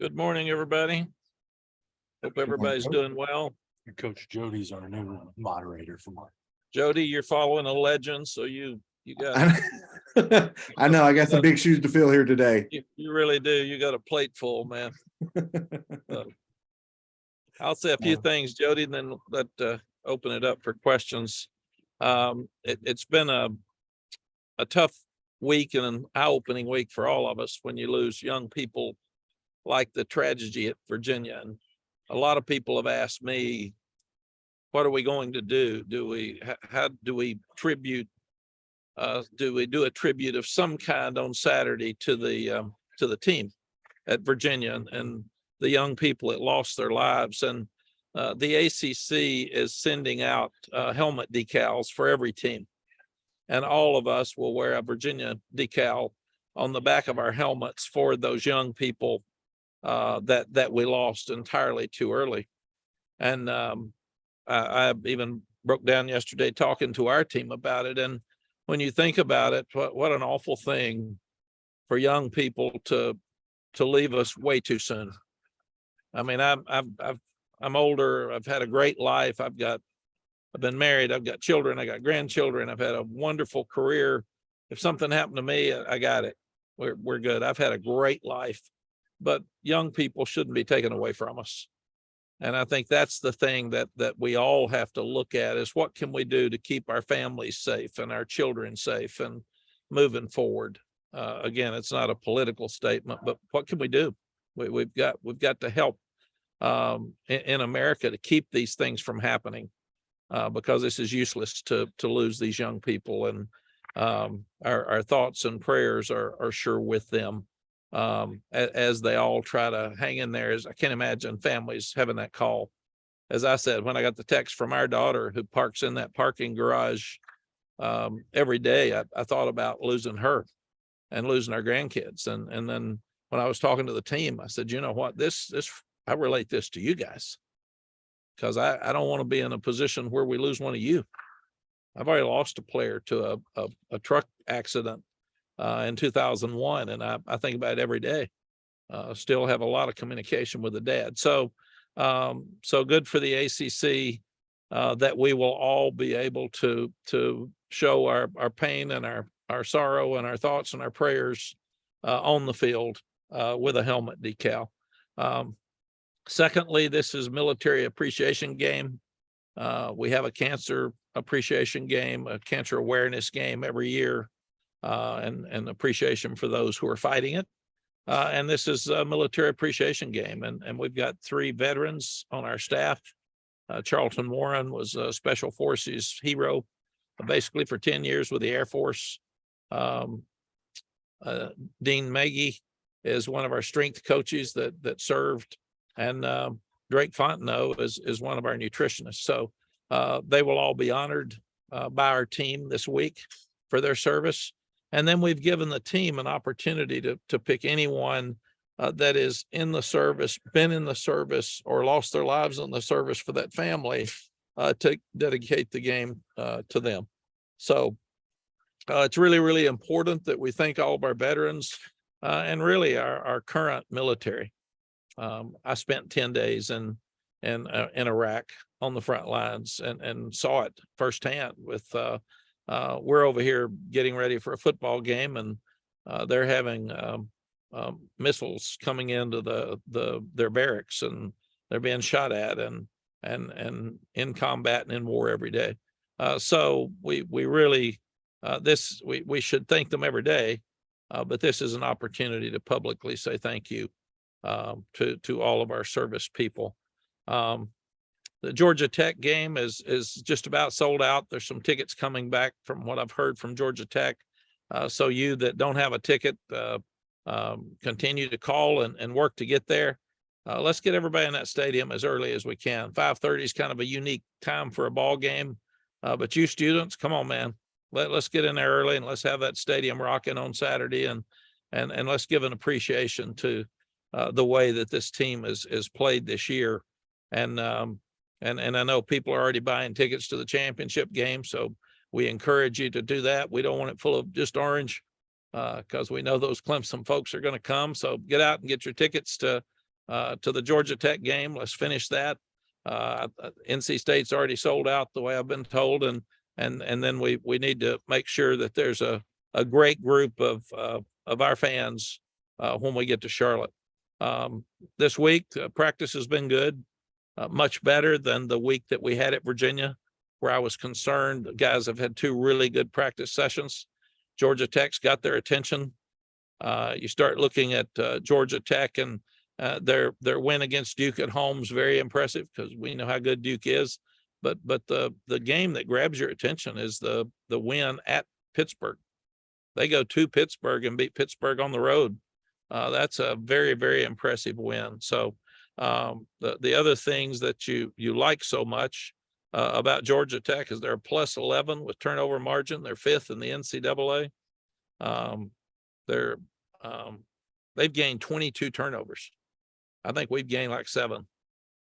Good morning, everybody. Hope everybody's doing well. Coach Jody's our new moderator for Mark. Jody, you're following a legend, so you got I know I got some big shoes to fill here today. you really do. You got a plate full, man. I'll say a few things, Jody, and then let open it up for questions. It's been a tough week and an eye-opening week for all of us when you lose young people like the tragedy at Virginia. And a lot of people have asked me, what are we going to do? How do we tribute? Do we do a tribute of some kind on Saturday to the team at Virginia and the young people that lost their lives? And the ACC is sending out helmet decals for every team, and all of us will wear a Virginia decal on the back of our helmets for those young people that we lost entirely too early. And I even broke down yesterday talking to our team about it. And when you think about it, what an awful thing for young people to leave us way too soon. I mean, I'm older. I've had a great life. I've been married. I've got children. I got grandchildren. I've had a wonderful career. If something happened to me, I got it. We're good. I've had a great life, but young people shouldn't be taken away from us. And I think that's the thing that we all have to look at is what can we do to keep our families safe and our children safe and moving forward. Again, it's not a political statement, but what can we do? We've got to help in America to keep these things from happening because this is useless to lose these young people. And our thoughts and prayers are sure with them. As they all try to hang in there. As I can't imagine families having that call. As I said, when I got the text from our daughter who parks in that parking garage every day, I thought about losing her and losing our grandkids. And then when I was talking to the team, I said, you know what, I relate this to you guys because I don't want to be in a position where we lose one of you. I've already lost a player to a truck accident in 2001. And I think about it every day. Still have a lot of communication with the dad. So good for the ACC that we will all be able to show our pain and our sorrow and our thoughts and our prayers on the field with a helmet decal. Secondly, this is military appreciation game. We have a cancer appreciation game, a cancer awareness game every year. And appreciation for those who are fighting it. And this is a military appreciation game. And we've got 3 veterans on our staff. Charlton Warren was a Special Forces hero, basically for 10 years with the Air Force. Dean Maggie is one of our strength coaches that served. And Drake Fontenot is one of our nutritionists. So they will all be honored by our team this week for their service. And then we've given the team an opportunity to pick anyone that is in the service, been in the service, or lost their lives in the service for that family to dedicate the game to them. So it's really, really important that we thank all of our veterans and really our current military. I spent 10 days in Iraq on the front lines and saw it firsthand with we're over here getting ready for a football game, and they're having missiles coming into their barracks, and they're being shot at and in combat and in war every day. So we really we should thank them every day, but this is an opportunity to publicly say thank you to all of our service people. The Georgia Tech game is just about sold out. There's some tickets coming back from what I've heard from Georgia Tech. So you that don't have a ticket, continue to call and work to get there. Let's get everybody in that stadium as early as we can. 5:30 is kind of a unique time for a ball game. But you students, come on, man. Let's get in there early and let's have that stadium rocking on Saturday and let's give an appreciation to the way that this team is played this year. And I know people are already buying tickets to the championship game, so we encourage you to do that. We don't want it full of just orange because we know those Clemson folks are going to come. So get out and get your tickets to to the Georgia Tech game. Let's finish that. NC State's already sold out the way I've been told. And then we need to make sure that there's a great group of our fans when we get to Charlotte. This week, practice has been good, much better than the week that we had at Virginia, where I was concerned. The guys have had 2 really good practice sessions. Georgia Tech's got their attention. You start looking at Georgia Tech and their win against Duke at home is very impressive because we know how good Duke is. But the game that grabs your attention is the win at Pittsburgh. They go to Pittsburgh and beat Pittsburgh on the road. That's a very, very impressive win. So the other things that you like so much about Georgia Tech is they're plus 11 with turnover margin. They're 5th in the NCAA. They've gained 22 turnovers. I think we've gained like 7.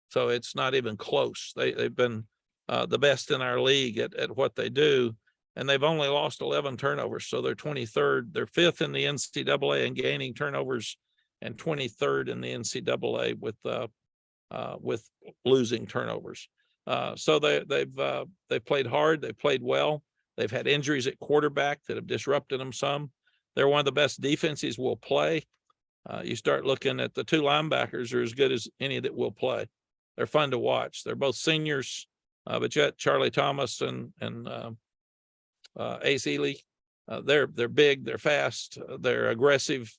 So it's not even close. They've been the best in our league at what they do. And they've only lost 11 turnovers. So they're 23rd. They're 5th in the NCAA in gaining turnovers and 23rd in the NCAA with losing turnovers. So they've played hard. They've played well. They've had injuries at quarterback that have disrupted them some. They're one of the best defenses we'll play. You start looking at the 2 linebackers are as good as any that will play. They're fun to watch. They're both seniors, but yet Charlie Thomas and Ace Ely, they're big, they're fast, they're aggressive.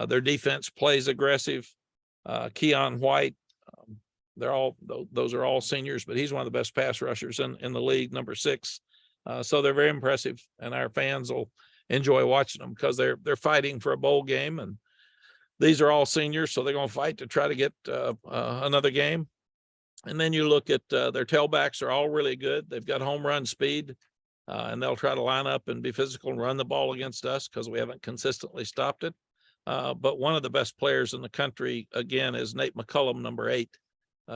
Their defense plays aggressive. Keon White, those are all seniors, but he's one of the best pass rushers in the league, number 6. So they're very impressive, and our fans will enjoy watching them because they're fighting for a bowl game, and these are all seniors, so they're going to fight to try to get another game. And then you look at their tailbacks are all really good. They've got home run speed, and they'll try to line up and be physical and run the ball against us because we haven't consistently stopped it. But one of the best players in the country, again, is Nate McCullum, number 8.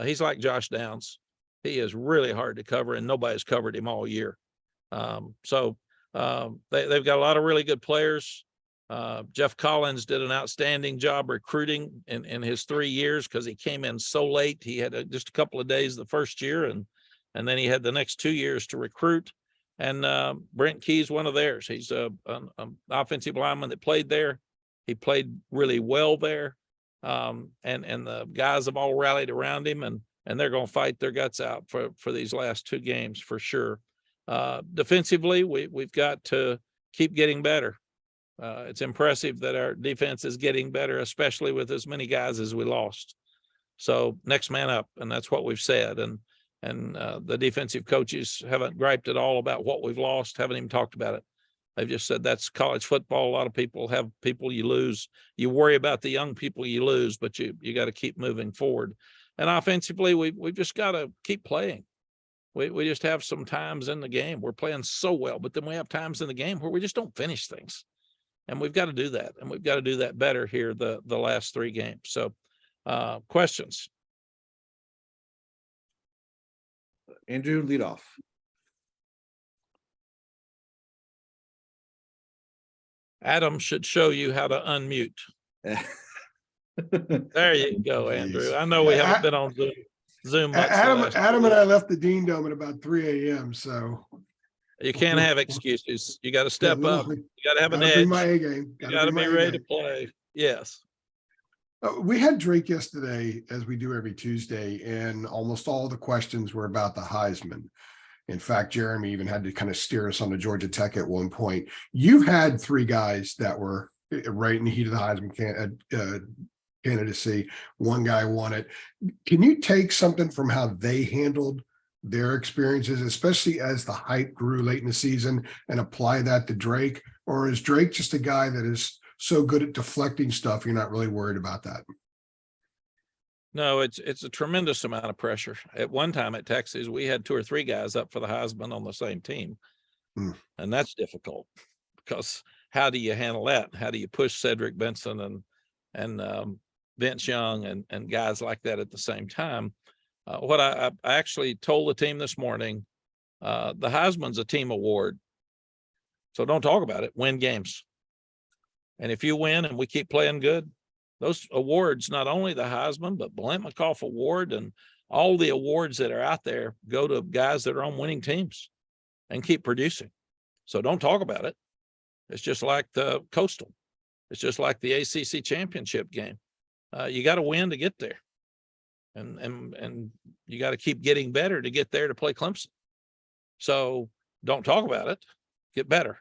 He's like Josh Downs. He is really hard to cover, and nobody's covered him all year. So they've got a lot of really good players. Jeff Collins did an outstanding job recruiting in his 3 years because he came in so late. He had just a couple of days the first year, and then he had the next 2 years to recruit. And Brent Key's one of theirs. He's an offensive lineman that played there. He played really well there. And the guys have all rallied around him, and they're going to fight their guts out for these last 2 games for sure. Defensively, we've got to keep getting better. It's impressive that our defense is getting better, especially with as many guys as we lost. So next man up, and that's what we've said. And the defensive coaches haven't griped at all about what we've lost, haven't even talked about it. They've just said that's college football. A lot of people have people you lose. You worry about the young people you lose, but you got to keep moving forward. And offensively, we've just got to keep playing. We just have some times in the game we're playing so well, but then we have times in the game where we just don't finish things. And we've got to do that. And we've got to do that better here the last 3 games. So questions? Andrew, lead off. Adam should show you how to unmute. There you go, Andrew. I know we haven't been on Zoom much. Adam and I left the Dean Dome at about 3 a.m. So you can't have excuses. You got to step up. You got to have an edge. My A game. You got to be ready to play. Yes. We had Drake yesterday, as we do every Tuesday, and almost all the questions were about the Heisman. In fact, Jeremy even had to kind of steer us on to Georgia Tech at one point. You've had 3 guys that were right in the heat of the Heisman candidacy. One guy won it. Can you take something from how they handled their experiences, especially as the hype grew late in the season, and apply that to Drake? Or is Drake just a guy that is so good at deflecting stuff, you're not really worried about that? No, it's a tremendous amount of pressure. At one time at Texas, we had 2 or 3 guys up for the Heisman on the same team. And that's difficult because how do you handle that? How do you push Cedric Benson and Vince Young and guys like that at the same time? What I actually told the team this morning, the Heisman's a team award. So don't talk about it, win games. And if you win and we keep playing good, those awards, not only the Heisman, but Blount McCough Award and all the awards that are out there go to guys that are on winning teams and keep producing. So don't talk about it. It's just like the Coastal. It's just like the ACC championship game. You got to win to get there. And you got to keep getting better to get there to play Clemson. So don't talk about it, get better.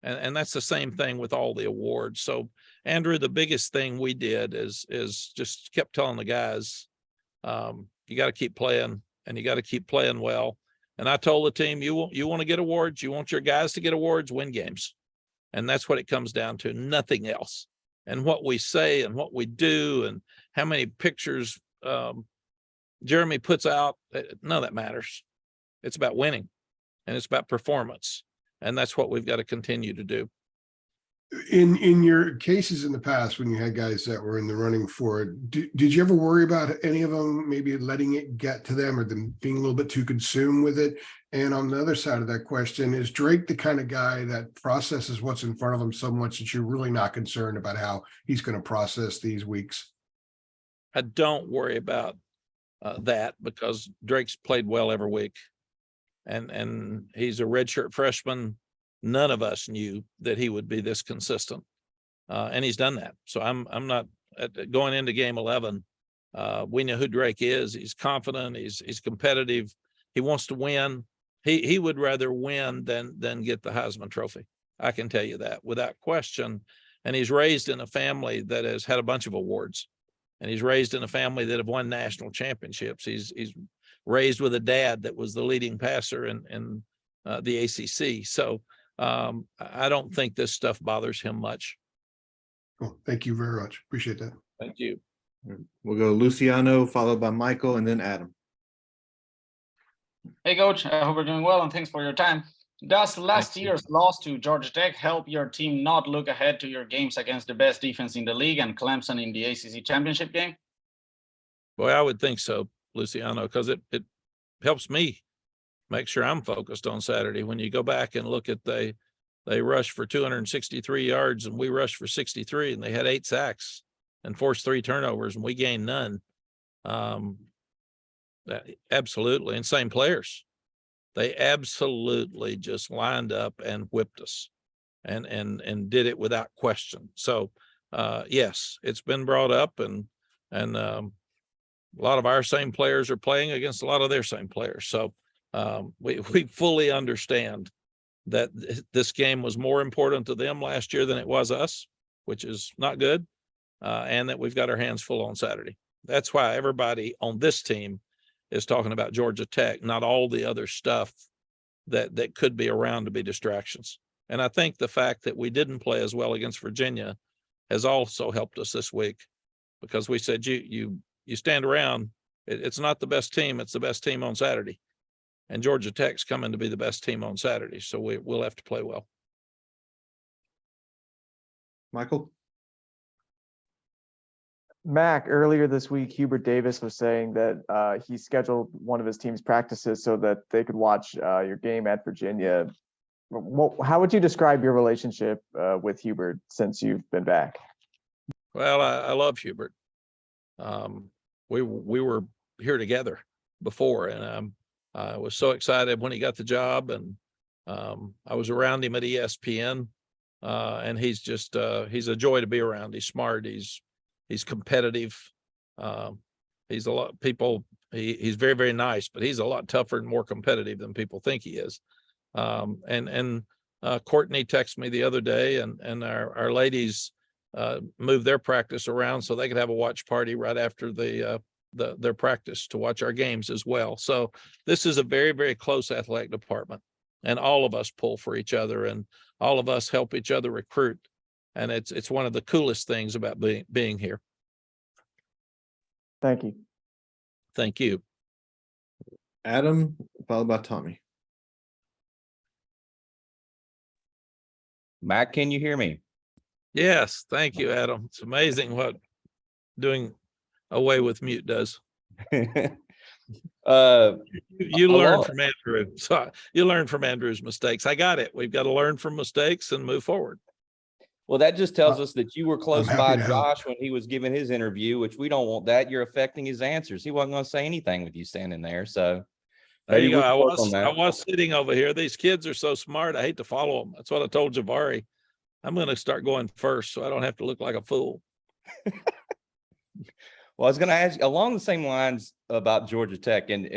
And that's the same thing with all the awards. So Andrew, the biggest thing we did is just kept telling the guys, you got to keep playing and you got to keep playing well. And I told the team, you want to get awards, you want your guys to get awards, win games. And that's what it comes down to, nothing else. And what we say and what we do and how many pictures Jeremy puts out, none of that matters. It's about winning and it's about performance. And that's what we've got to continue to do. In your cases in the past, when you had guys that were in the running for it, did you ever worry about any of them maybe letting it get to them or them being a little bit too consumed with it? And on the other side of that question, is Drake the kind of guy that processes what's in front of him so much that you're really not concerned about how he's going to process these weeks? I don't worry about that because Drake's played well every week. And he's a redshirt freshman. None of us knew that he would be this consistent. And he's done that. So I'm not going into game 11. We know who Drake is. He's confident. He's competitive. He wants to win. He would rather win than get the Heisman Trophy. I can tell you that without question. And he's raised in a family that has had a bunch of awards. And he's raised in a family that have won national championships. He's raised with a dad that was the leading passer in the ACC. So I don't think this stuff bothers him much. Well, thank you very much. Appreciate that. Thank you. We'll go Luciano, followed by Michael, and then Adam. Hey, Coach. I hope you're doing well, and thanks for your time. Does last year's loss to Georgia Tech help your team not look ahead to your games against the best defense in the league and Clemson in the ACC championship game? Boy, I would think so, Luciano, because it helps me make sure I'm focused on Saturday. When you go back and look at they rushed for 263 yards and we rushed for 63, and they had 8 sacks and forced 3 turnovers and we gained none. Absolutely. And same players. They absolutely just lined up and whipped us and did it without question. So yes, it's been brought up and a lot of our same players are playing against a lot of their same players. So we fully understand that this game was more important to them last year than it was us, which is not good. And that we've got our hands full on Saturday. That's why everybody on this team is talking about Georgia Tech, not all the other stuff that could be around to be distractions. And I think the fact that we didn't play as well against Virginia has also helped us this week, because we said, you stand around, it's not the best team, it's the best team on Saturday. And Georgia Tech's coming to be the best team on Saturday. So we'll have to play well. Michael? Mack, earlier this week, Hubert Davis was saying that he scheduled one of his team's practices so that they could watch your game at Virginia. How would you describe your relationship with Hubert since you've been back? Well, I love Hubert. We were here together before, and I was so excited when he got the job, and I was around him at ESPN, and he's just he's a joy to be around. He's smart. He's competitive. He's a lot people. He's very, very nice, but he's a lot tougher and more competitive than people think he is. And Courtney texted me the other day, and our ladies moved their practice around so they could have a watch party right after their practice to watch our games as well. So this is a very, very close athletic department, and all of us pull for each other, and all of us help each other recruit. And it's one of the coolest things about being here. Thank you. Thank you. Adam, followed by Tommy. Mack, can you hear me? Yes, thank you, Adam. It's amazing what doing away with mute does. You learn from Andrew. So you learn from Andrew's mistakes. I got it. We've got to learn from mistakes and move forward. Well, that just tells us that you were close happy by to help. Josh when he was giving his interview, which we don't want that. You're affecting his answers. He wasn't going to say anything with you standing there. So There maybe you go. we can work on I that. was sitting over here. These kids are so smart. I hate to follow them. That's what I told Jabari. I'm going to start going first so I don't have to look like a fool. Well, I was going to ask you along the same lines about Georgia Tech, and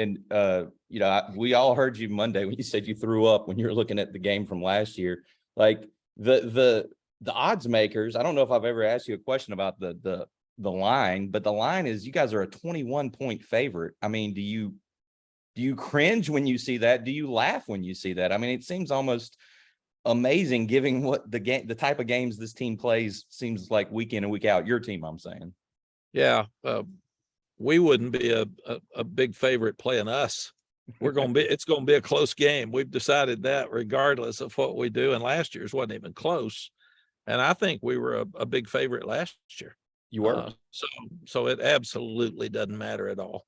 you know, we all heard you Monday when you said you threw up when you were looking at the game from last year. Like the odds makers. I don't know if I've ever asked you a question about the line, but the line is you guys are a 21-point favorite. I mean, do you cringe when you see that? Do you laugh when you see that? I mean, it seems almost amazing given what the type of games this team plays seems like week in and week out. Your team, I'm saying. Yeah, we wouldn't be a big favorite playing us. It's going to be a close game. We've decided that regardless of what we do. And last year's wasn't even close. And I think we were a big favorite last year. You were. So it absolutely doesn't matter at all.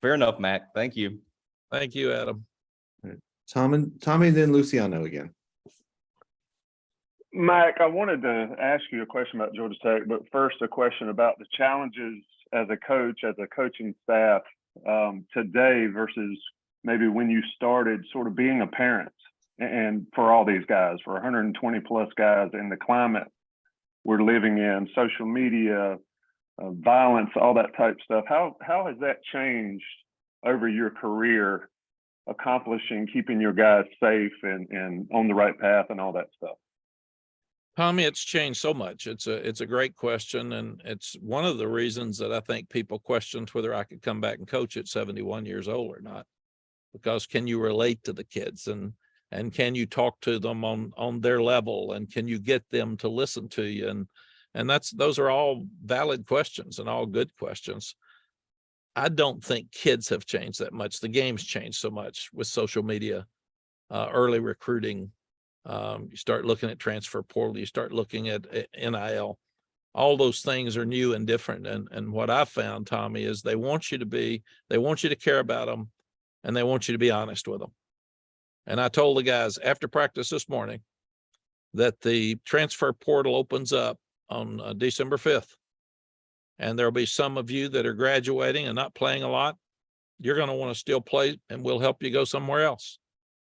Fair enough, Mac. Thank you. Thank you, Adam. Tommy, then Luciano again. Mack, I wanted to ask you a question about Georgia Tech, but first a question about the challenges as a coach, as a coaching staff today versus maybe when you started sort of being a parent, and for all these guys, for 120 plus guys in the climate we're living in, social media, violence, all that type stuff. How has that changed over your career, accomplishing, keeping your guys safe and on the right path and all that stuff? Tommy, it's changed so much. It's a great question. And it's one of the reasons that I think people questioned whether I could come back and coach at 71 years old or not, because can you relate to the kids and can you talk to them on their level, and can you get them to listen to you? And those are all valid questions and all good questions. I don't think kids have changed that much. The game's changed so much with social media, early recruiting. You start looking at transfer portal, you start looking at NIL. All those things are new and different. And what I found, Tommy, is they want you to care about them, and they want you to be honest with them. And I told the guys after practice this morning that the transfer portal opens up on December 5th. And there'll be some of you that are graduating and not playing a lot. You're going to want to still play, and we'll help you go somewhere else.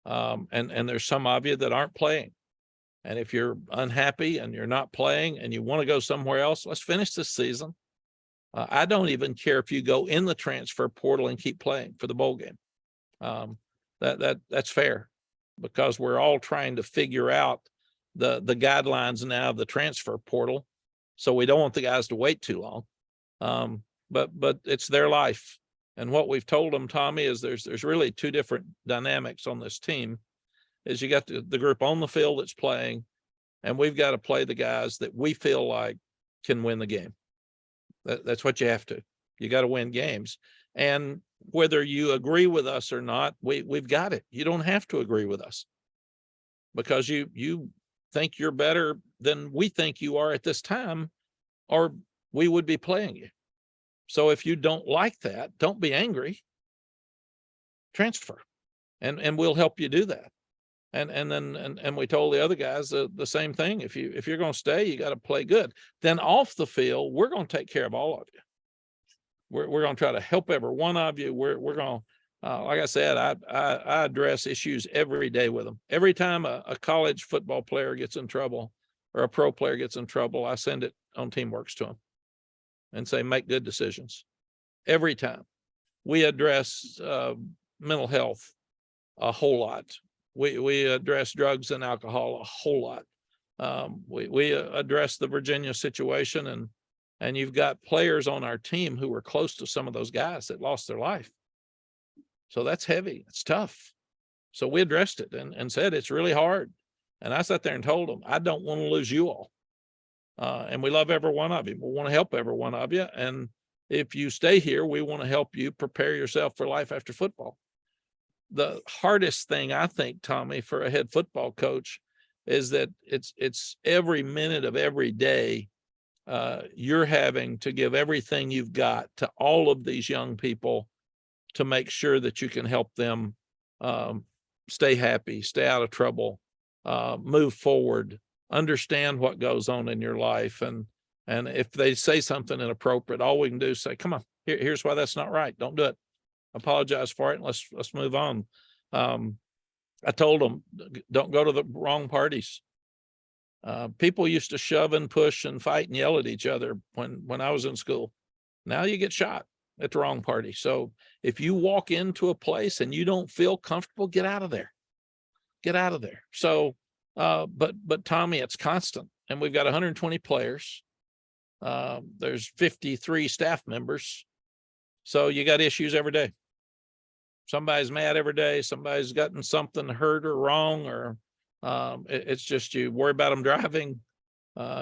And there's some of you that aren't playing. And if you're unhappy and you're not playing and you want to go somewhere else, let's finish this season. I don't even care if you go in the transfer portal and keep playing for the bowl game. That's fair, because we're all trying to figure out the guidelines now of the transfer portal. So we don't want the guys to wait too long. But it's their life. And what we've told them, Tommy, is there's really two different dynamics on this team. Is you got the group on the field that's playing, and we've got to play the guys that we feel like can win the game. That's what you have to. You got to win games. And whether you agree with us or not, we've got it. You don't have to agree with us, because you think you're better than we think you are at this time, or we would be playing you. So if you don't like that, don't be angry. Transfer, and we'll help you do that. And we told the other guys the same thing. If you're going to stay, you got to play good. Then off the field, we're going to take care of all of you. We're going to try to help every one of you. We're going to, like I said, I address issues every day with them. Every time a college football player gets in trouble or a pro player gets in trouble, I send it on Teamworks to them and say, make good decisions. Every time. We address mental health a whole lot. We address drugs and alcohol a whole lot. We address the Virginia situation, and you've got players on our team who were close to some of those guys that lost their life. So that's heavy. It's tough. So we addressed it and said, it's really hard. And I sat there and told them, I don't want to lose you all. And we love every one of you. We want to help every one of you. And if you stay here, we want to help you prepare yourself for life after football. The hardest thing, I think, Tommy, for a head football coach is that it's every minute of every day you're having to give everything you've got to all of these young people to make sure that you can help them stay happy, stay out of trouble, move forward, understand what goes on in your life. And if they say something inappropriate, all we can do is say, come on, here's why that's not right. Don't do it. Apologize for it. And let's move on. I told them, don't go to the wrong parties. People used to shove and push and fight and yell at each other when I was in school. Now you get shot at the wrong party. So if you walk into a place and you don't feel comfortable, get out of there. Get out of there. So, but Tommy, it's constant, and we've got 120 players. There's 53 staff members. So you got issues every day. Somebody's mad every day. Somebody's gotten something hurt or wrong, or it's just, you worry about them driving.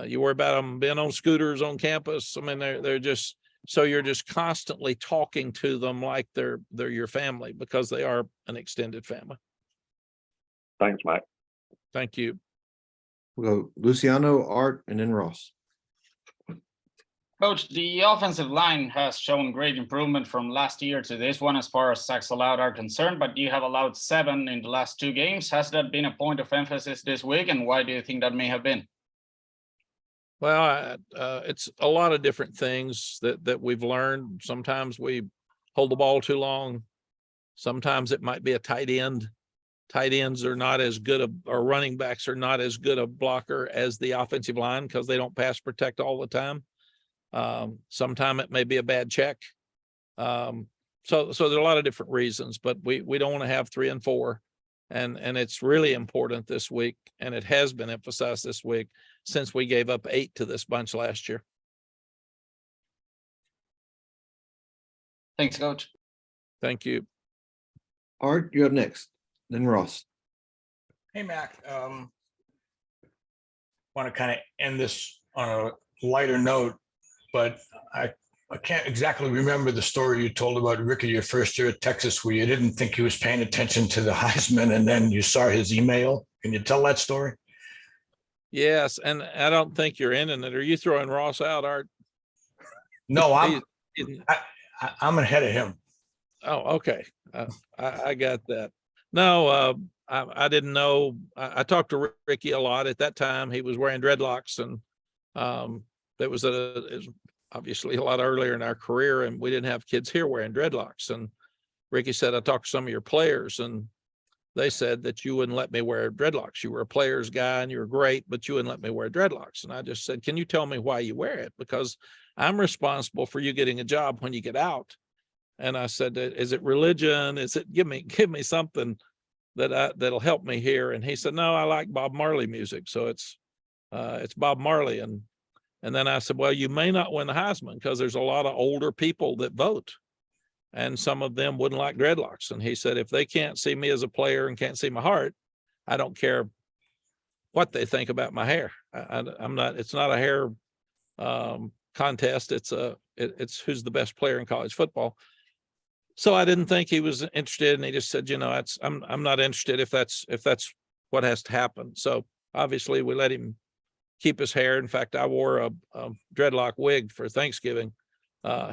You worry about them being on scooters on campus. I mean, they're just, so you're just constantly talking to them like they're your family, because they are an extended family. Thanks, Mike. Thank you. We'll go Luciano, Art, and then Ross. Coach, the offensive line has shown great improvement from last year to this one as far as sacks allowed are concerned, but you have allowed 7 in the last 2 games. Has that been a point of emphasis this week, and why do you think that may have been? Well, it's a lot of different things that we've learned. Sometimes we hold the ball too long. Sometimes it might be a tight end. Tight ends are not as good or running backs are not as good a blocker as the offensive line because they don't pass protect all the time. Sometimes it may be a bad check. So there's a lot of different reasons, but we don't want to have 3 and 4. And it's really important this week. And it has been emphasized this week since we gave up 8 to this bunch last year. Thanks, Coach. Thank you. Art, you're up next. Then Ross. Hey, Mac, want to kind of end this on a lighter note, but I can't exactly remember the story you told about Ricky your first year at Texas, where you didn't think he was paying attention to the Heisman and then you saw his email. Can you tell that story? Yes, and I don't think you're ending it. Are you throwing Ross out, Art? No, He's- I'm ahead of him. Oh, okay. I got that. No, I didn't know. I talked to Ricky a lot at that time. He was wearing dreadlocks, and it was obviously a lot earlier in our career, and we didn't have kids here wearing dreadlocks. And Ricky said, I talked to some of your players, and they said that you wouldn't let me wear dreadlocks. You were a player's guy and you were great, but you wouldn't let me wear dreadlocks. And I just said, can you tell me why you wear it? Because I'm responsible for you getting a job when you get out. And I said, is it religion? Is it, give me something that'll help me here. And he said, no, I like Bob Marley music. So it's Bob Marley. And then I said, well, you may not win the Heisman because there's a lot of older people that vote. And some of them wouldn't like dreadlocks. And he said, if they can't see me as a player and can't see my heart, I don't care what they think about my hair. I'm not, it's not a hair contest. It's who's the best player in college football. So I didn't think he was interested. And he just said, I'm not interested if that's what has to happen. So obviously we let him keep his hair. In fact, I wore a dreadlock wig for Thanksgiving.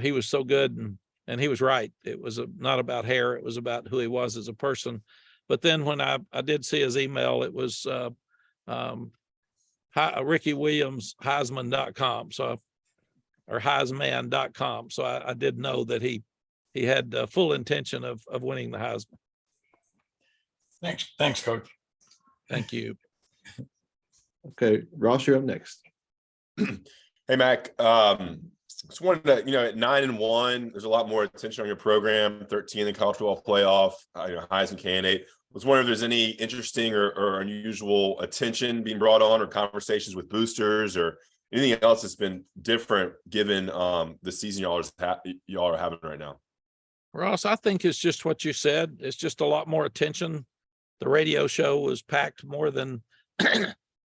He was so good. And he was right. It was not about hair. It was about who he was as a person. But then when I did see his email, it was Ricky Williams, Heisman.com. So, or Heisman.com. So I did know that he had full intention of winning the Heisman. Thanks, Coach. Thank you. Okay, Ross, you're up next. Hey, Mac. Just wanted to, at 9-1, there's a lot more attention on your program. 13 in the college football playoff, Heisman candidate. Was wondering if there's any interesting or unusual attention being brought on, or conversations with boosters, or anything else that's been different given the season y'all are having right now. Ross, I think it's just what you said. It's just a lot more attention. The radio show was packed more than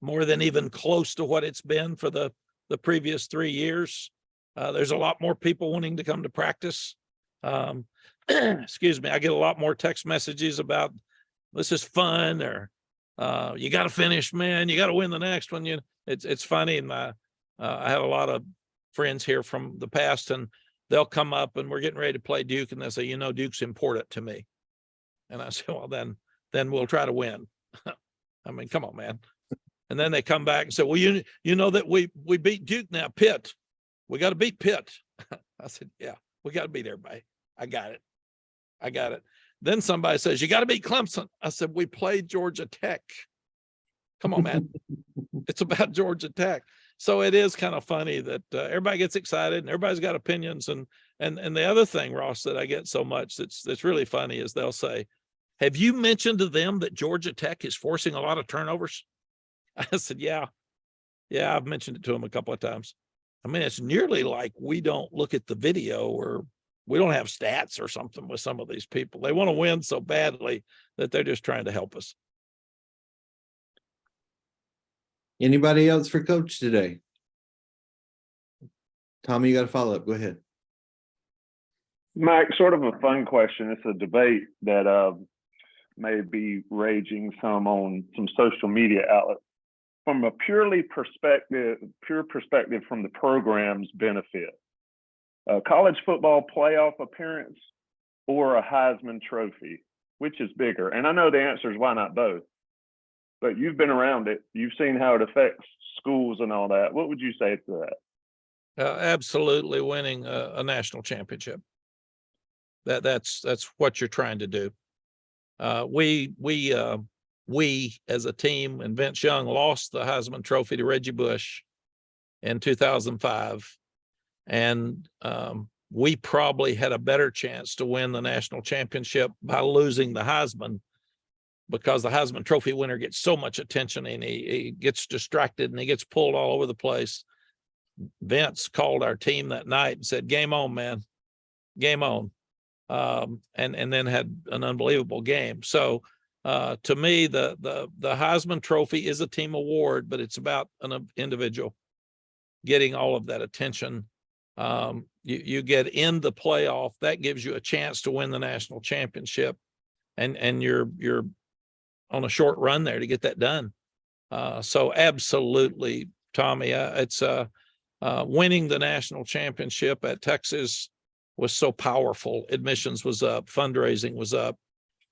even close to what it's been for the previous 3 years. There's a lot more people wanting to come to practice. Excuse me. I get a lot more text messages about this is fun, or you got to finish, man. You got to win the next one. It's funny. And I have a lot of friends here from the past, and they'll come up and we're getting ready to play Duke, and they'll say, Duke's important to me. And I say, well, then we'll try to win. I mean, come on, man. And then they come back and say, well, you know that we beat Duke now, Pitt. We got to beat Pitt. I said, yeah, we got to beat everybody. I got it. Then somebody says, you got to beat Clemson. I said, we played Georgia Tech. Come on, man. It's about Georgia Tech. So it is kind of funny that everybody gets excited and everybody's got opinions. And the other thing, Ross, that I get so much that's really funny is they'll say, have you mentioned to them that Georgia Tech is forcing a lot of turnovers? I said, yeah, I've mentioned it to them a couple of times. I mean, it's nearly like we don't look at the video or we don't have stats or something with some of these people. They want to win so badly that they're just trying to help us. Anybody else for Coach today? Tommy, you got a follow-up. Go ahead. Mike, sort of a fun question. It's a debate that may be raging some on some social media outlets. From a pure perspective from the program's benefit, a college football playoff appearance or a Heisman Trophy, which is bigger? And I know the answer is why not both, but you've been around it. You've seen how it affects schools and all that. What would you say to that? Absolutely winning a national championship. That's what you're trying to do. We as a team and Vince Young lost the Heisman Trophy to Reggie Bush in 2005. And we probably had a better chance to win the national championship by losing the Heisman, because the Heisman Trophy winner gets so much attention and he gets distracted and he gets pulled all over the place. Vince called our team that night and said, game on, man, game on. And then had an unbelievable game. So to me, the Heisman Trophy is a team award, but it's about an individual getting all of that attention. You get in the playoff, that gives you a chance to win the national championship, and you're on a short run there to get that done. So absolutely, Tommy, it's winning the national championship at Texas was so powerful. Admissions was up, fundraising was up,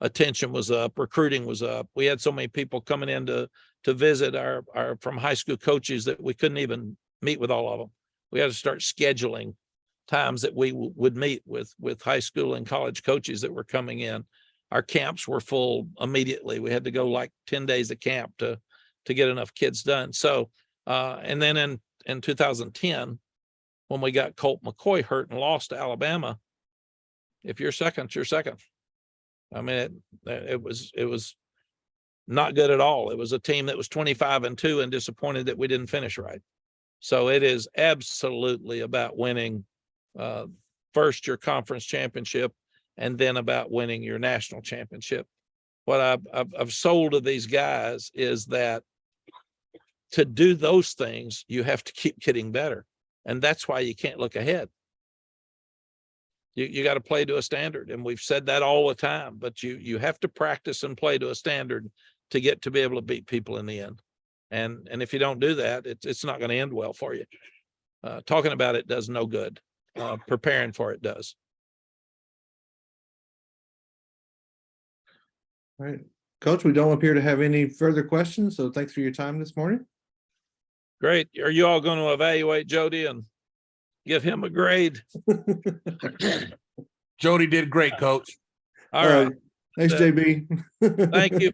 attention was up, recruiting was up. We had so many people coming in to visit our from high school coaches that we couldn't even meet with all of them. We had to start scheduling times that we would meet with high school and college coaches that were coming in. Our camps were full immediately. We had to go like 10 days of camp to get enough kids done. So, and then in 2010, when we got Colt McCoy hurt and lost to Alabama, if you're second, you're second. I mean, it was not good at all. It was a team that was 25-2 and disappointed that we didn't finish right. So it is absolutely about winning first your conference championship and then about winning your national championship. What I've sold to these guys is that to do those things, you have to keep getting better. And that's why you can't look ahead. You got to play to a standard. And we've said that all the time, but you have to practice and play to a standard to get to be able to beat people in the end. And if you don't do that, it's not going to end well for you. Talking about it does no good. Preparing for it does. All right. Coach, we don't appear to have any further questions, so thanks for your time this morning. Great. Are you all going to evaluate Jody and give him a grade? Jody did great, Coach. All right. Thanks, JB. Thank you.